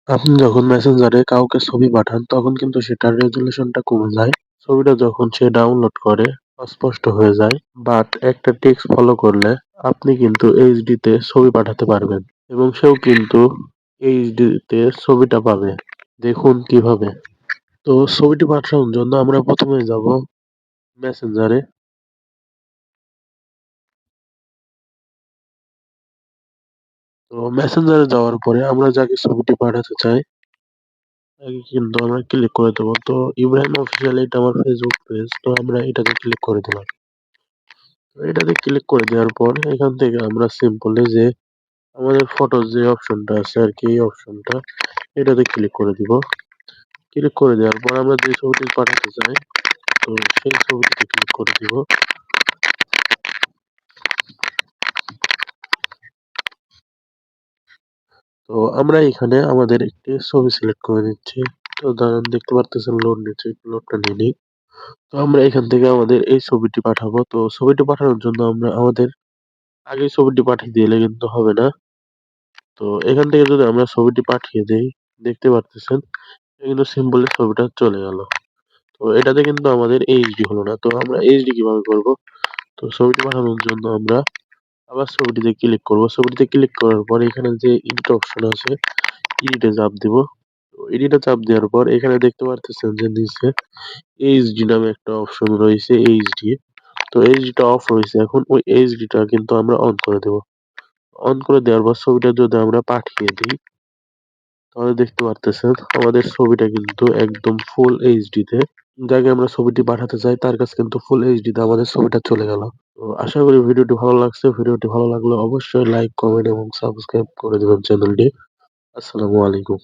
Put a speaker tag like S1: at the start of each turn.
S1: আপনি যখন মেসেঞ্জারে কাউকে ছবি পাঠান তখন কিন্তু সেটার রেজোলিউশনটা কমে যায়। ছবিটা যখন সে ডাউনলোড করে অস্পষ্ট হয়ে যায়। বাট একটা টিপস ফলো করলে আপনি কিন্তু এইচডি তে ছবি পাঠাতে পারবেন এবং সেও কিন্তু এইচডি তে ছবিটা পাবে। দেখুন কিভাবে। তো ছবিটি পাঠানোর জন্য আমরা প্রথমে যাব মেসেঞ্জারে। তো মেসেঞ্জারে যাওয়ার পরে আমরা যাকে ছবিটি পাঠাতে চাই তাকে কিন্তু আমরা ক্লিক করে দেবো। তো ইব্রাহিম অফিসিয়াল এটা আমার ফেসবুক পেজ। তো আমরা এটাতে ক্লিক করে দিলাম। তো এটাতে ক্লিক করে দেওয়ার পর এখান থেকে আমরা সিম্পলি যে আমাদের ফটোর যে অপশনটা আছে আরকি এই অপশনটা এটাতে ক্লিক করে দিব। ক্লিক করে দেওয়ার পর আমরা যে ছবিটি পাঠাতে চাই তো সেই ছবিটিতে ক্লিক করে দিব। তো আমরা এখানে আমাদের একটি ছবি সিলেক্ট করে নিচ্ছি। তো দাঁড়ান দেখতে পারতেছেন লোড নিচ্ছে, একটু লোডটা নিয়ে নিই। তো আমরা এখান থেকে আমাদের এই ছবিটি পাঠাবো। তো ছবিটি পাঠানোর জন্য আমরা আমাদের আগে ছবিটি পাঠিয়ে দিলে কিন্তু হবে না। তো এখান থেকে যদি আমরা ছবিটি পাঠিয়ে দেই, দেখতে পারতেছেন কিন্তু সিম্বলে ছবিটা চলে গেল। তো এটাতে কিন্তু আমাদের এইচডি হলো না। তো আমরা এইচডি কিভাবে করব? তো ছবিটি পাঠানোর জন্য আমরা আবার ছবিটিতে ক্লিক করব। ছবিটিতে ক্লিক করার পর এখানে যে এডিট অপশন আছে, এডিটে চাপ দিব। তো এডিটে চাপ দেওয়ার পর এখানে দেখতে পারতেছেন যে নিচে এইচডি নামে একটা অপশন রয়েছে এইচডি। তো এইচডিটা অফ রয়েছে। এখন ওই এইচডিটা কিন্তু আমরা অন করে দেব। অন করে দেওয়ার পর ছবিটা যদি আমরা পাঠিয়ে দিই তাহলে দেখতে পারতেছেন আমাদের ছবিটা কিন্তু একদম ফুল এইচডি তে যাকে আমরা ছবিটি পাঠাতে চাই তার কাছে কিন্তু ফুল এইচডি তে আমাদের ছবিটা চলে গেল। তো আশা করি ভিডিওটি ভালো লাগছে। ভিডিওটি ভালো লাগলে অবশ্যই লাইক, কমেন্ট এবং সাবস্ক্রাইব করে দিবেন চ্যানেলটি। আসসালামু আলাইকুম।